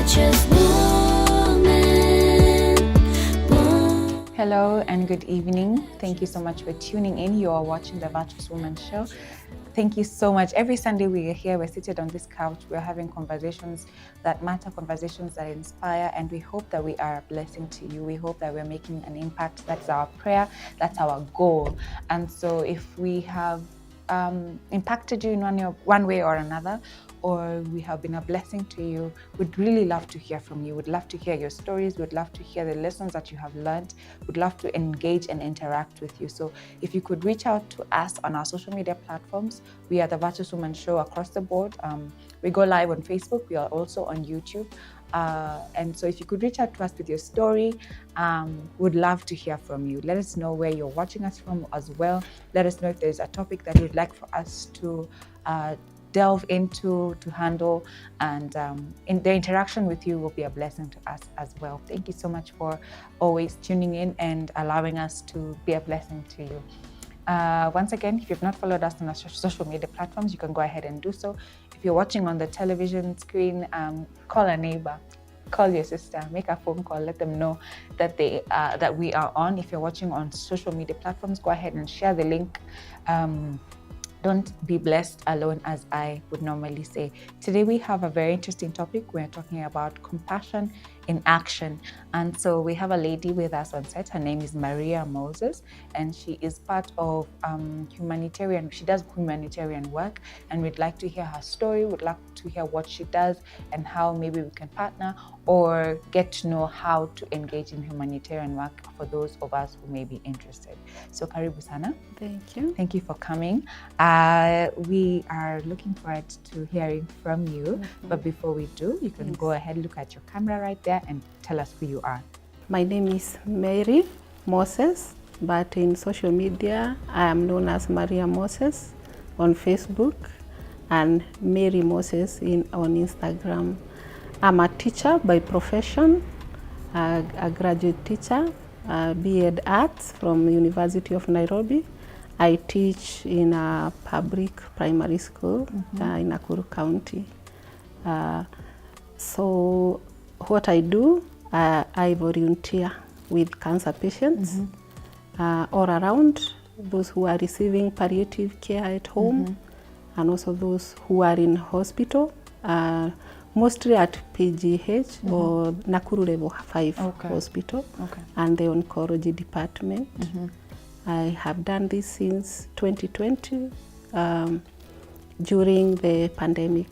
virtuous woman. Hello and good evening. Thank you so much for tuning in. You are watching the Virtuous Woman Show. Thank you so much. Every Sunday we are here, we're seated on this couch, we're having conversations that matter, conversations that inspire, and we hope that we are a blessing to you. We hope that we're making an impact. That's our prayer, that's our goal. And so if we have impacted you in one way or another, or we have been a blessing to you, we'd really love to hear from you. We'd love to hear your stories. We'd love to hear the lessons that you have learned. We'd love to engage and interact with you. So if you could reach out to us on our social media platforms, we are the Virtuous Woman Show across the board. We go live on Facebook. We are also on YouTube. And so if you could reach out to us with your story, we'd love to hear from you. Let us know where you're watching us from as well. Let us know if there's a topic that you'd like for us to delve into, to handle, and in the interaction with you will be a blessing to us as well. Thank you so much for always tuning in and allowing us to be a blessing to you. Once again, if you've not followed us on our social media platforms, you can go ahead and do so. If you're watching on the television screen, call a neighbor, call your sister, make a phone call, let them know that that we are on. If you're watching on social media platforms, go ahead and share the link. Don't be blessed alone, as I would normally say. Today we have a very interesting topic. We're talking about compassion in action. And so we have a lady with us on set. Her name is Maria Moses, and she is part of she does humanitarian work, and we'd like to hear her story. We'd like to hear what she does and how maybe we can partner or get to know how to engage in humanitarian work for those of us who may be interested. So karibu sana. Thank you. Thank you for coming. We are looking forward to hearing from you. But before we do, you can go ahead, look at your camera right there and tell us who you are. My name is Mary Moses, but in social media, I am known as Maria Moses on Facebook and Mary Moses on Instagram. I'm a teacher by profession, a graduate teacher, B.Ed Arts from University of Nairobi. I teach in a public primary school in Nakuru County. So what I do, I volunteer with cancer patients all around, those who are receiving palliative care at home, and also those who are in hospital, mostly at PGH or Nakuru Level 5 Hospital and the oncology department. I have done this since 2020 during the pandemic.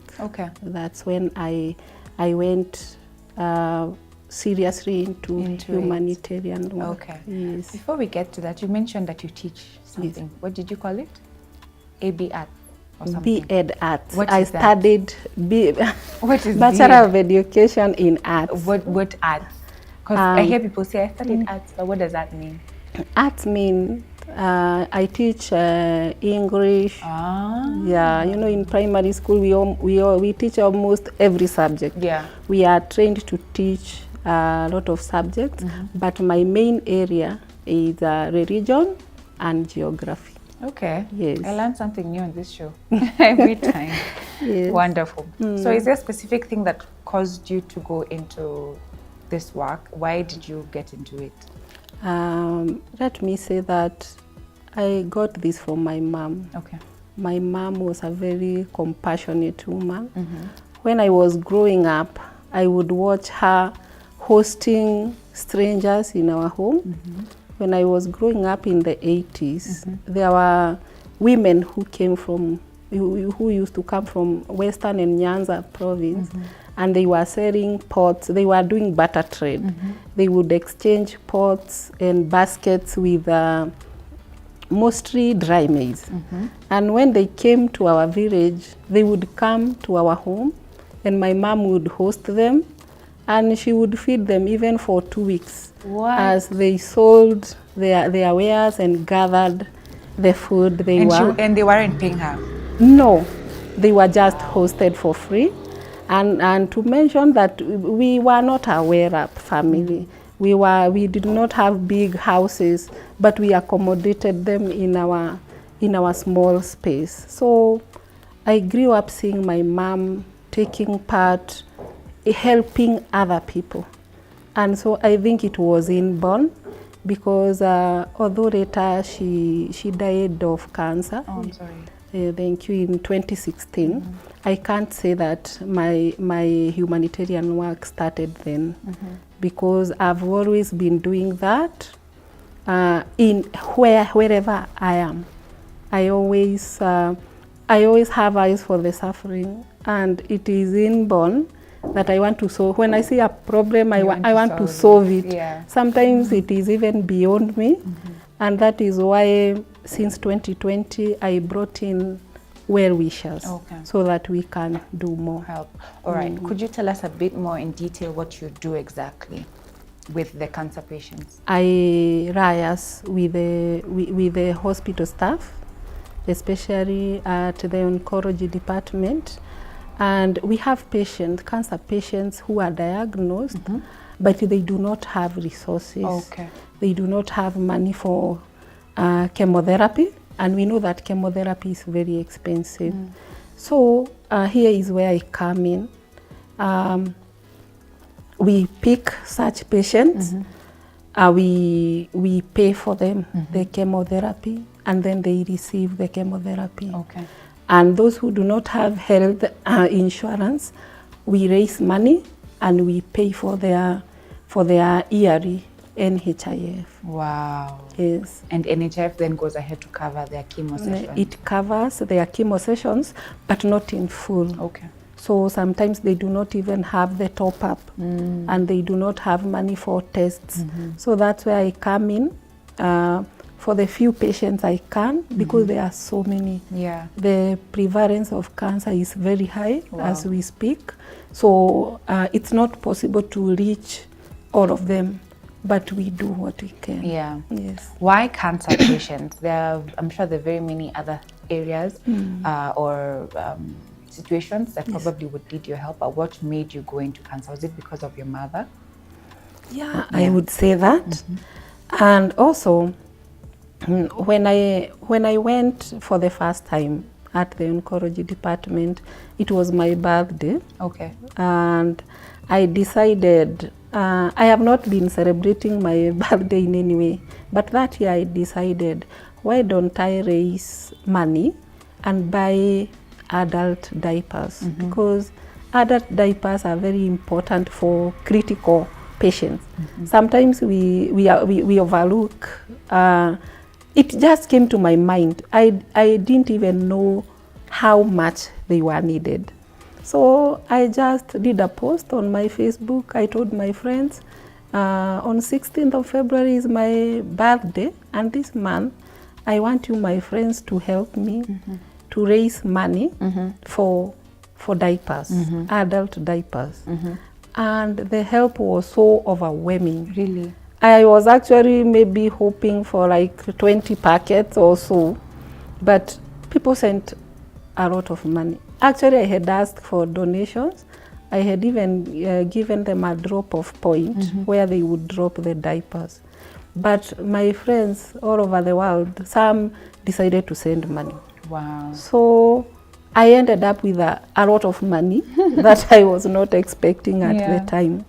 That's when I went seriously into humanitarian work. Yes. Before we get to that, you mentioned that you teach something. Yes. What did you call it? AB Art or something? B.Ed Arts. What I is that? studied What is Bachelor of Education in Arts. What arts? Because I hear people say I studied arts, but what does that mean? Arts mean I teach English. Yeah, you know, in primary school we teach almost every subject. Yeah. We are trained to teach a lot of subjects, but my main area is religion and geography. Okay. Yes. I learned something new on this show every time. Yes. Wonderful. So is there a specific thing that caused you to go into this work? Why did you get into it? Let me say that I got this from my mom. Okay. My mom was a very compassionate woman. When I was growing up, I would watch her hosting strangers in our home. When I was growing up in the 80s, there were women who used to come from Western and Nyanza province, and they were selling pots. They were doing barter trade. They would exchange pots and baskets with mostly dry maize. And when they came to our village, they would come to our home, and my mom would host them, and she would feed them even for 2 weeks. What? As they sold their wares and gathered the food And they weren't paying her? No, they were just hosted for free. And to mention that we were not a wear-up family. We did not have big houses, but we accommodated them in our small space. So I grew up seeing my mom taking part helping other people. And so I think it was inborn, because although later she died of cancer. Oh, I'm sorry. Thank you, in 2016. I can't say that my humanitarian work started then, because I've always been doing that in wherever I am. I always have eyes for the suffering, and it is inborn that I want to solve. When I see a problem, I want to solve it. Yeah. Sometimes it is even beyond me, and that is why since 2020 I brought in well wishers, so that we can do more help. All right. Could you tell us a bit more in detail what you do exactly with the cancer patients? I liaise with the hospital staff, especially at the oncology department. And we have patients, cancer patients, who are diagnosed, but they do not have resources. Okay. They do not have money for chemotherapy, and we know that chemotherapy is very expensive. So here is where I come in. We pick such patients, we pay for them the chemotherapy, and then they receive the chemotherapy. Okay. And those who do not have health insurance, we raise money and we pay for their yearly NHIF. Wow. Yes. And NHIF then goes ahead to cover their chemo sessions? It covers their chemo sessions, but not in full. Okay. So sometimes they do not even have the top up, and they do not have money for tests. So that's where I come in. For the few patients I can, because there are so many. Yeah. The prevalence of cancer is very high as we speak. So it's not possible to reach all of them, but we do what we can. Yeah. Yes. Why cancer patients? I'm sure there are very many other areas or situations that probably would need your help. But what made you go into cancer? Was it because of your mother? Yeah, I would say that. And also, when I went for the first time at the oncology department, it was my birthday. Okay. And I decided, I have not been celebrating my birthday in any way, but that year I decided, why don't I raise money and buy adult diapers? Because adult diapers are very important for critical patients. Sometimes we overlook. It just came to my mind. I didn't even know how much they were needed. So I just did a post on my Facebook. I told my friends, on 16th of February is my birthday, and this month I want you, my friends, to help me to raise money for diapers, adult diapers. And the help was so overwhelming. Really? I was actually maybe hoping for like 20 packets or so, but people sent a lot of money. Actually, I had asked for donations. I had even given them a drop-off point where they would drop the diapers. But my friends all over the world, some decided to send money. Wow. So I ended up with a lot of money that I was not expecting at the time.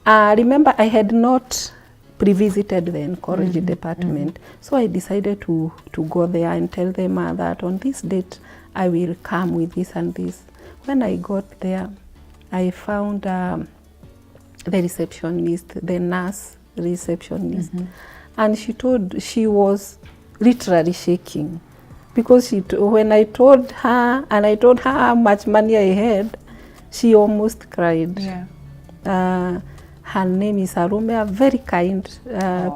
Remember, I had not pre-visited the oncology department, so I decided to go there and tell them that on this date I will come with this and this. When I got there, I found the receptionist, the nurse receptionist, and she was literally shaking, because when I told her, and I told her how much money I had, she almost cried. Yeah. Her name is Arume, a very kind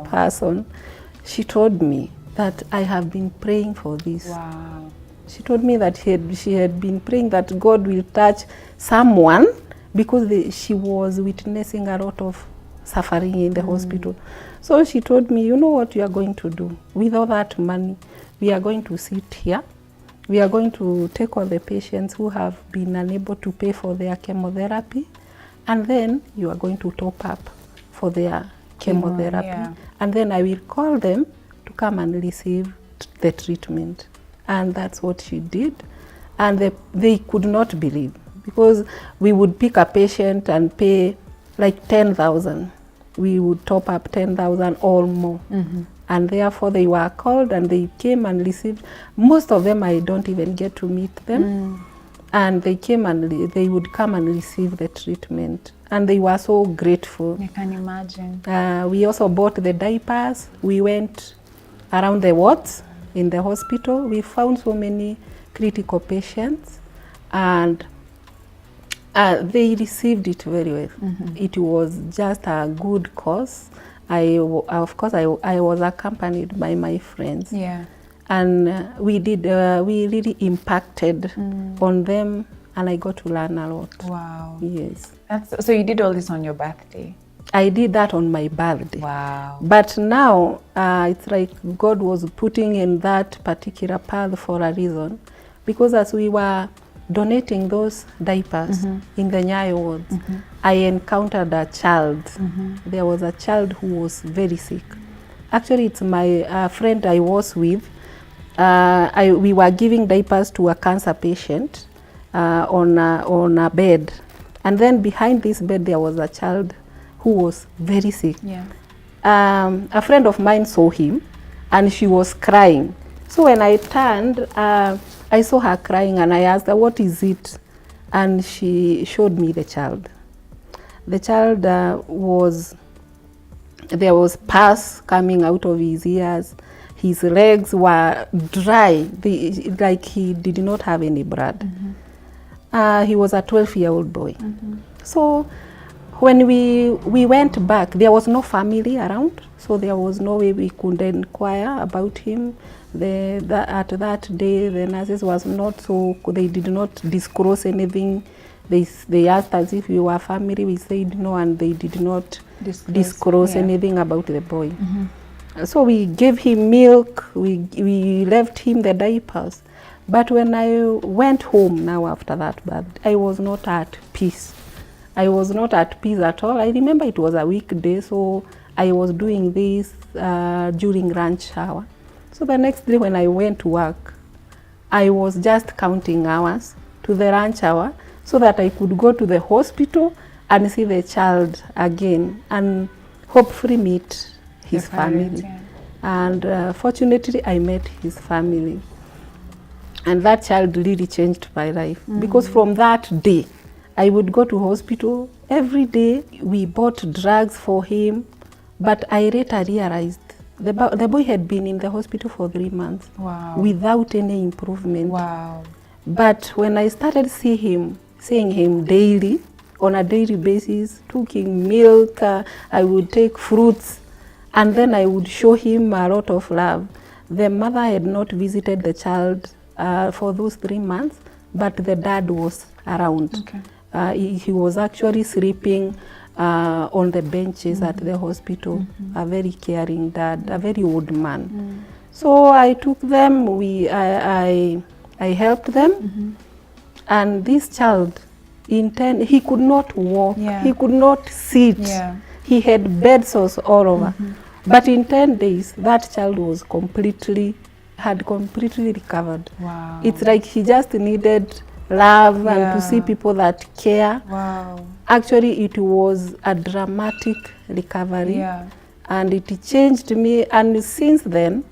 person. She told me that I have been praying for this. Wow. She told me that she had been praying that God will touch someone, because she was witnessing a lot of suffering in the hospital. So she told me, you know what you are going to do? With all that money, we are going to sit here. We are going to take all the patients who have been unable to pay for their chemotherapy, and then you are going to top up for their chemotherapy. And then I will call them to come and receive the treatment. And that's what she did. And they could not believe, because we would pick a patient and pay like 10,000. We would top up 10,000 or more. And therefore they were called and they came and received. Most of them I don't even get to meet them. And they came and they would come and receive the treatment. And they were so grateful. I can imagine. We also bought the diapers. We went around the wards in the hospital. We found so many critical patients, and they received it very well. It was just a good cause. Of course, I was accompanied by my friends. Yeah. And we really impacted on them, and I got to learn a lot. Wow. Yes. So you did all this on your birthday? I did that on my birthday. Wow. But now it's like God was putting in that particular path for a reason, because as we were donating those diapers in the Nyayo wards, I encountered a child. There was a child who was very sick. Actually, it's my friend I was with. We were giving diapers to a cancer patient on a bed. And then behind this bed, there was a child who was very sick. Yeah. A friend of mine saw him, and she was crying. So when I turned, I saw her crying, and I asked her, "What is it?" And she showed me the child. The child there was pus coming out of his ears. His legs were dry, like he did not have any blood. He was a 12-year-old boy. So when we went back, there was no family around, so there was no way we could inquire about him. At that day, the nurses was not, so they did not disclose anything. They asked us if we were family. We said no, and they did not disclose anything about the boy. So we gave him milk. We left him the diapers. But when I went home now after that birth, I was not at peace. I was not at peace at all. I remember it was a weekday, so I was doing this during lunch hour. So the next day when I went to work, I was just counting hours to the lunch hour so that I could go to the hospital and see the child again and hopefully meet his family. And fortunately, I met his family. And that child really changed my life. Because from that day, I would go to hospital every day. We bought drugs for him. But I later realized the boy had been in the hospital for 3 months. Wow. Without any improvement. Wow. But when I started seeing him daily, on a daily basis, taking milk, I would take fruits, and then I would show him a lot of love. The mother had not visited the child for those 3 months, but the dad was around. Okay. He was actually sleeping on the benches at the hospital. A very caring dad, a very old man. So I took them, I helped them, and this child, he could not walk, he could not sit, he had bed sores all over. But in 10 days, that child had completely recovered. Wow. It's like he just needed love and to see people that care. Wow. Actually, it was a dramatic recovery, and it changed me. And since then,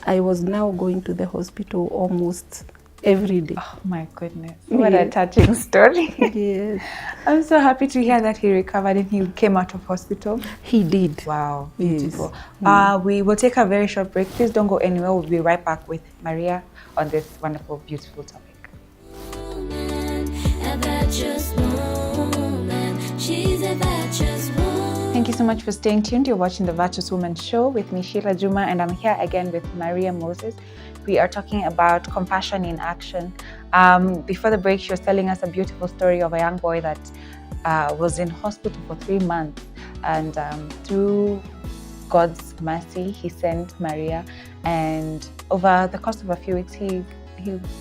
I was now going to the hospital almost every day. Oh my goodness, what a touching story. Yes. I'm so happy to hear that he recovered and he came out of hospital. He did. Wow, Yes. beautiful. We will take a very short break. Please don't go anywhere. We'll be right back with Maria on this wonderful, beautiful topic. Thank you so much for staying tuned. You're watching the Virtuous Woman Show with me, Sheila Juma, and I'm here again with Maria Moses. We are talking about compassion in action. Before the break, she was telling us a beautiful story of a young boy that was in hospital for 3 months, and through God's mercy, he sent Maria, and over the course of a few weeks, he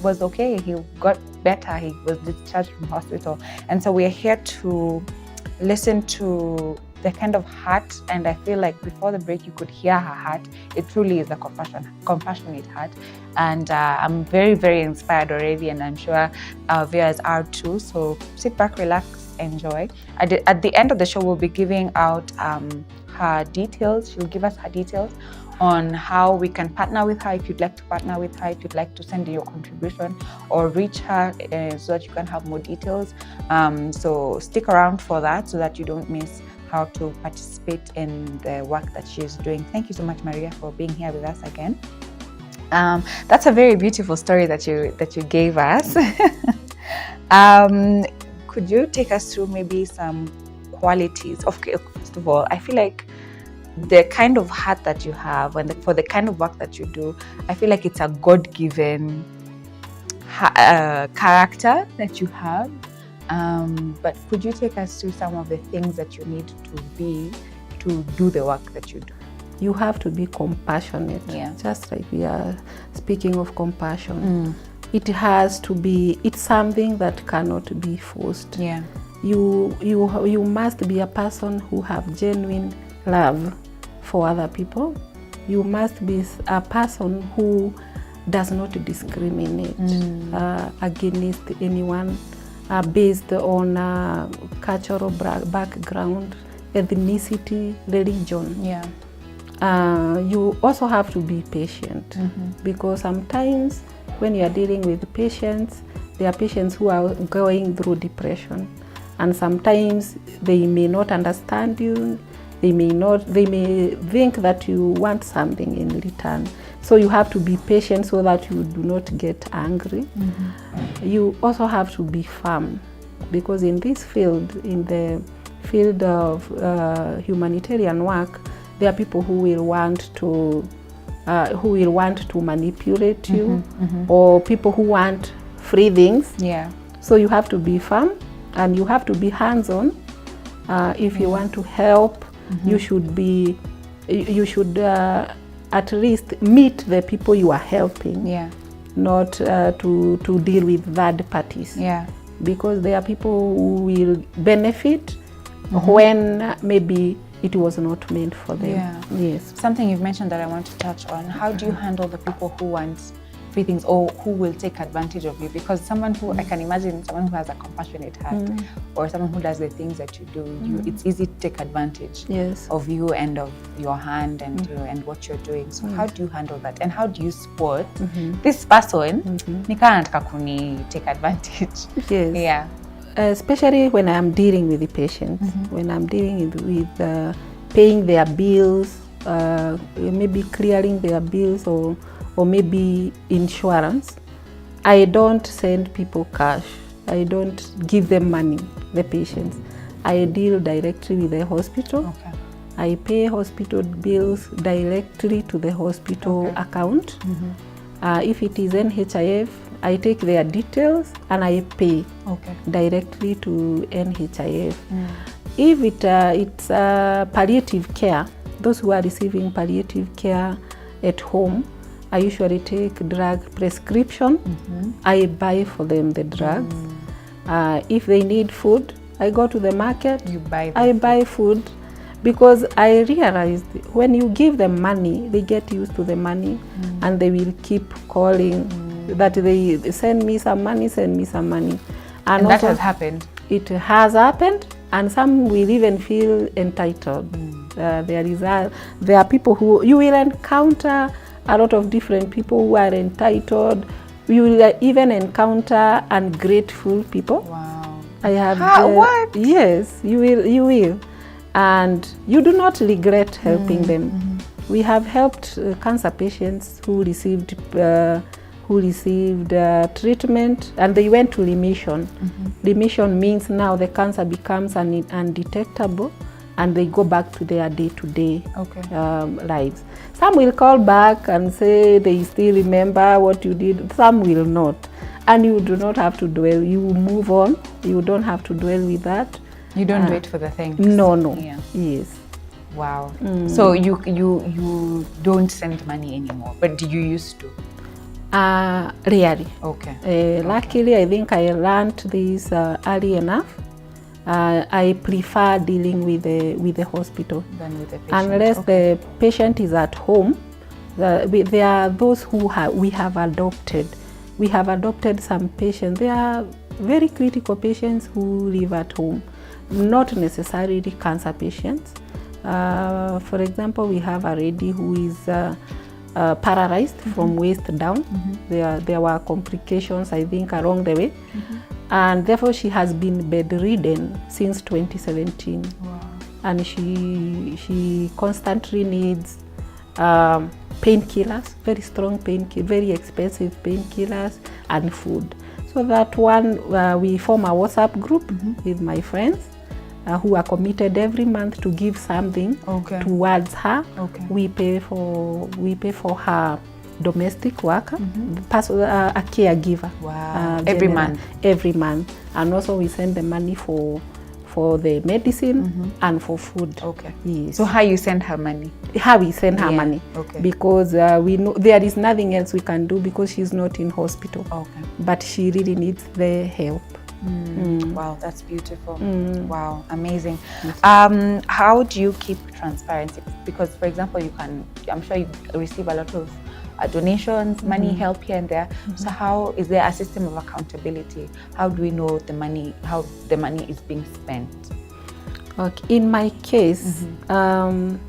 was okay. He got better. He was discharged from hospital, and so we are here to listen to the kind of heart, and I feel like before the break you could hear her heart. It truly is a compassionate heart, and I'm very, very inspired already, and I'm sure our viewers are too. So sit back, relax, enjoy. At the end of the show, we'll be giving out her details. She'll give us her details on how we can partner with her. If you'd like to partner with her, if you'd like to send in your contribution or reach her so that you can have more details. So stick around for that so that you don't miss how to participate in the work that she's doing. Thank you so much, Maria, for being here with us again. That's a very beautiful story that you gave us. Could you take us through maybe some qualities? Okay, first of all, I feel like the kind of heart that you have and for the kind of work that you do, I feel like it's a God-given character that you have. But could you take us through some of the things that you need to be to do the work that you do? You have to be compassionate. Yeah. Just like we are speaking of compassion. It has to be, it's something that cannot be forced. Yeah. You must be a person who have genuine love for other people. You must be a person who does not discriminate against anyone based on cultural background, ethnicity, religion. Yeah. You also have to be patient because sometimes when you are dealing with patients, there are patients who are going through depression, and sometimes they may not understand you. They may think that you want something in return. So you have to be patient so that you do not get angry. You also have to be firm, because in this field, in the field of humanitarian work, there are people who will want to manipulate you, or people who want free things. Yeah. So you have to be firm and you have to be hands-on. If you want to help, you should at least meet the people you are helping. Yeah. Not to deal with third parties. Yeah. Because there are people who will benefit when maybe it was not meant for them. Yeah. Yes. Something you've mentioned that I want to touch on. How do you handle the people who want free things or who will take advantage of you? Because someone who, I can imagine someone who has a compassionate heart or someone who does the things that you do, it's easy to take advantage of you and of your hand and what you're doing. So how do you handle that? And how do you spot this person nika anataka kuni take advantage? Yes. Yeah. Especially when I'm dealing with the patients, when I'm dealing with paying their bills, maybe clearing their bills, or maybe insurance. I don't send people cash. I don't give them money, the patients. I deal directly with the hospital. Okay. I pay hospital bills directly to the hospital account. If it is NHIF, I take their details and I pay directly to NHIF. If it's palliative care, those who are receiving palliative care at home, I usually take drug prescription. I buy for them the drugs. If they need food, I go to the market. You buy I buy food, because I realized when you give them money, they get used to the money and they will keep calling that they send me some money, send me some money. And that has happened? It has happened, and some will even feel entitled. There are people who you will encounter, a lot of different people who are entitled. You will even encounter ungrateful people. Wow. I have what? Yes, you will. And you do not regret helping them. We have helped cancer patients who received treatment and they went to remission. Remission means now the cancer becomes undetectable and they go back to their day-to-day lives. Some will call back and say they still remember what you did. Some will not. And you do not have to dwell. You move on. You don't have to dwell with that. You don't wait for the things. No. Yeah. Yes. Wow. So you don't send money anymore, but do you used to? Rarely. Okay. Luckily, I think I learned this early enough. I prefer dealing with the hospital. Than with the patient. Unless the patient is at home, there are those who we have adopted. We have adopted some patients. They are very critical patients who live at home, not necessarily cancer patients. For example, we have a lady who is paralyzed from waist down. There were complications, I think, along the way. And therefore she has been bedridden since 2017. Wow. And she constantly needs painkillers, very strong painkillers, very expensive painkillers, and food. So that one, we form a WhatsApp group with my friends who are committed every month to give something towards her. We pay for her domestic worker, a caregiver. Wow. Every month? Every month. And also we send the money for the medicine and for food. Okay. Yes. So how you send her money? How we send her money. Okay. Because we know there is nothing else we can do because she's not in hospital. Okay. But she really needs the help. Wow, that's beautiful. Wow, amazing. How do you keep transparency? Because, for example, I'm sure you receive a lot of donations, money, help here and there. So how is there a system of accountability? How do we know how the money is being spent? Okay. In my case, I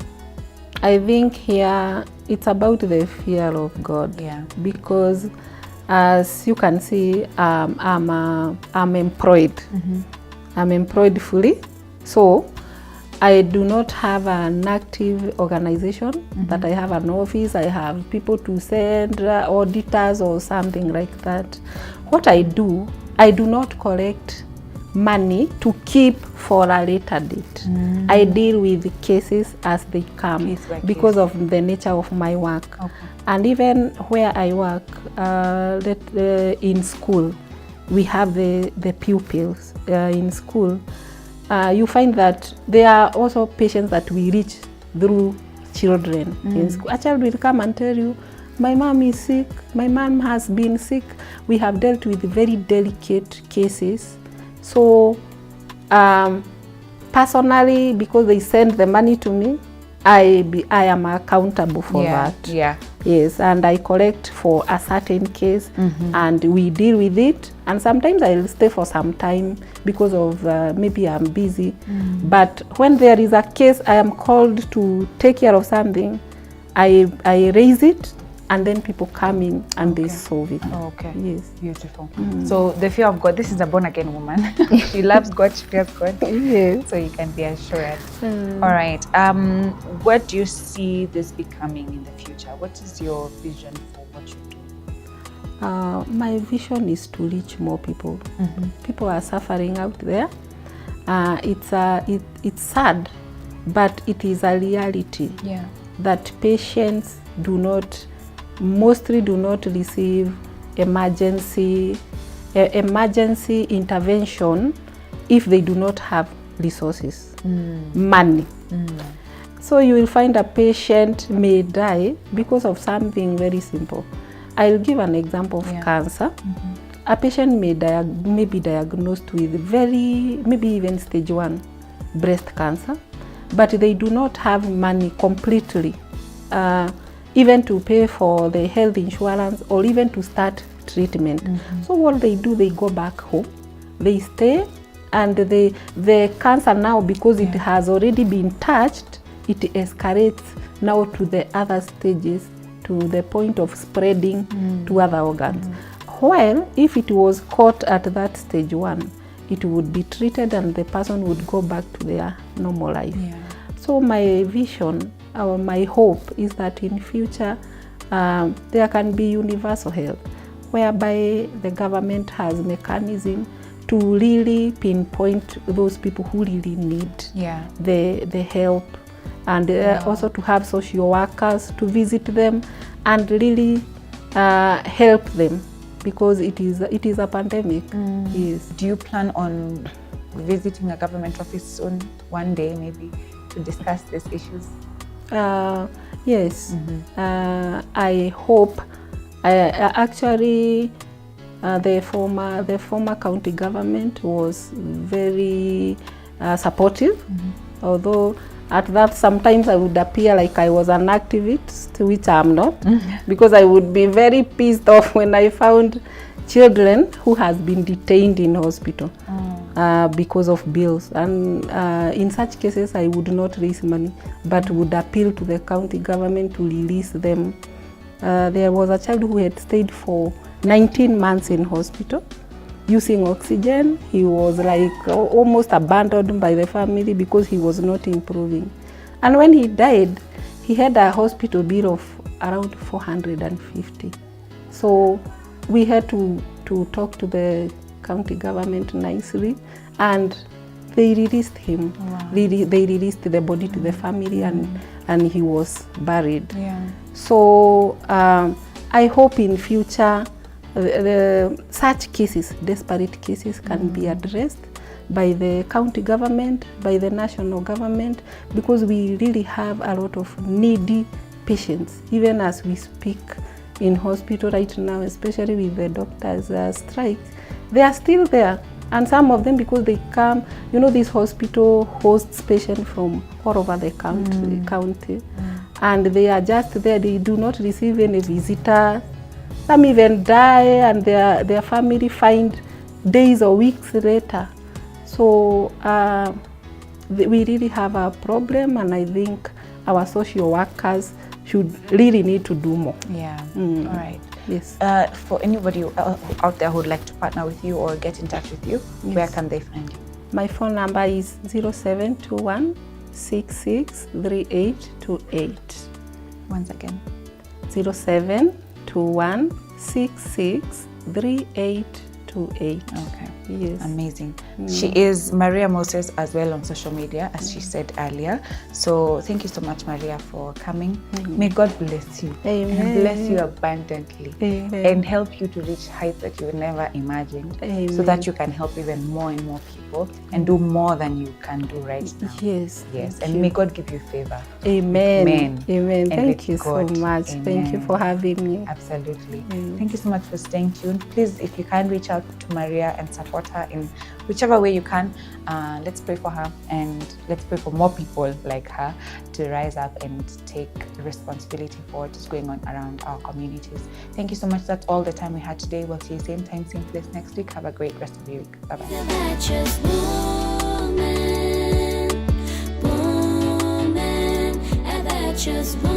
think here it's about the fear of God. Yeah. Because as you can see, I'm employed. I'm employed fully. So I do not have an active organization that I have an office. I have people to send, auditors or something like that. What I do not collect money to keep for a later date. I deal with the cases as they come because of the nature of my work. And even where I work, in school, we have the pupils in school. You find that there are also patients that we reach through children in school. A child will come and tell you, my mom is sick, my mom has been sick. We have dealt with very delicate cases. So personally, because they send the money to me, I am accountable for that. Yeah. Yes, and I collect for a certain case and we deal with it. And sometimes I'll stay for some time because of maybe I'm busy. But when there is a case I am called to take care of something, I raise it and then people come in and they solve it. Okay. Yes. Beautiful. So the fear of God, this is a born again woman. She loves God, she fears God. Yes. So you can be assured. All right. What do you see this becoming in the future? What is your vision for what you do? My vision is to reach more people. People are suffering out there. It's sad, but it is a reality that patients mostly do not receive emergency intervention if they do not have resources, money. So you will find a patient may die because of something very simple. I'll give an example of cancer. A patient may be diagnosed with maybe even stage 1 breast cancer, but they do not have money completely, even to pay for the health insurance or even to start treatment. So what they do, they go back home, they stay, and the cancer now, because it has already been touched, it escalates now to the other stages, to the point of spreading to other organs. While if it was caught at that stage 1, it would be treated and the person would go back to their normal life. So my vision, or my hope, is that in future there can be universal health, whereby the government has mechanism to really pinpoint those people who really need the help, and also to have social workers to visit them and really help them, because it is a pandemic. Yes. Do you plan on visiting a government office soon, one day maybe, to discuss these issues? Yes. I hope. Actually, The former county government was very supportive, although at that sometimes I would appear like I was an activist, which I'm not, because I would be very pissed off when I found children who has been detained in hospital because of bills. And in such cases, I would not raise money, but would appeal to the county government to release them. There was a child who had stayed for 19 months in hospital using oxygen. He was like almost abandoned by the family because he was not improving. And when he died, he had a hospital bill of around 450. So we had to talk to the county government nicely, and they released him. Wow. They released the body to the family, and he was buried. Yeah. So I hope in future such cases, desperate cases, can be addressed by the county government, by the national government, because we really have a lot of needy patients, even as we speak in hospital right now, especially with the doctors' strike. They are still there, and some of them, because they come, you know, this hospital hosts patients from all over the county, and they are just there. They do not receive any visitors. Some even die, and their family find days or weeks later. So we really have a problem, and I think our social workers should really need to do more. Yeah. All right. Yes. For anybody out there who would like to partner with you or get in touch with you, where can they find you? My phone number is 0721 663828. Once again. 0721 663828. Okay. Yes. Amazing. She is Maria Moses as well on social media, as she said earlier. So thank you so much, Maria, for coming. May God bless you. Amen. And bless you abundantly. Amen. And help you to reach heights that you never imagined. Amen. So that you can help even more and more people and do more than you can do right now. Yes. Yes. Thank And you. may God give you favor. Amen. Amen. Amen. And Thank let you so God. much. Amen. Thank you for having me. Absolutely. Thank you so much for staying tuned. Please, if you can, reach out to Maria and support her in whichever way you can. Let's pray for her, and let's pray for more people like her to rise up and take responsibility for what is going on around our communities. Thank you so much. That's all the time we had today. We'll see you same time, same place next week. Have a great rest of your week. Bye-bye. The Virtuous Woman, woman, a virtuous woman.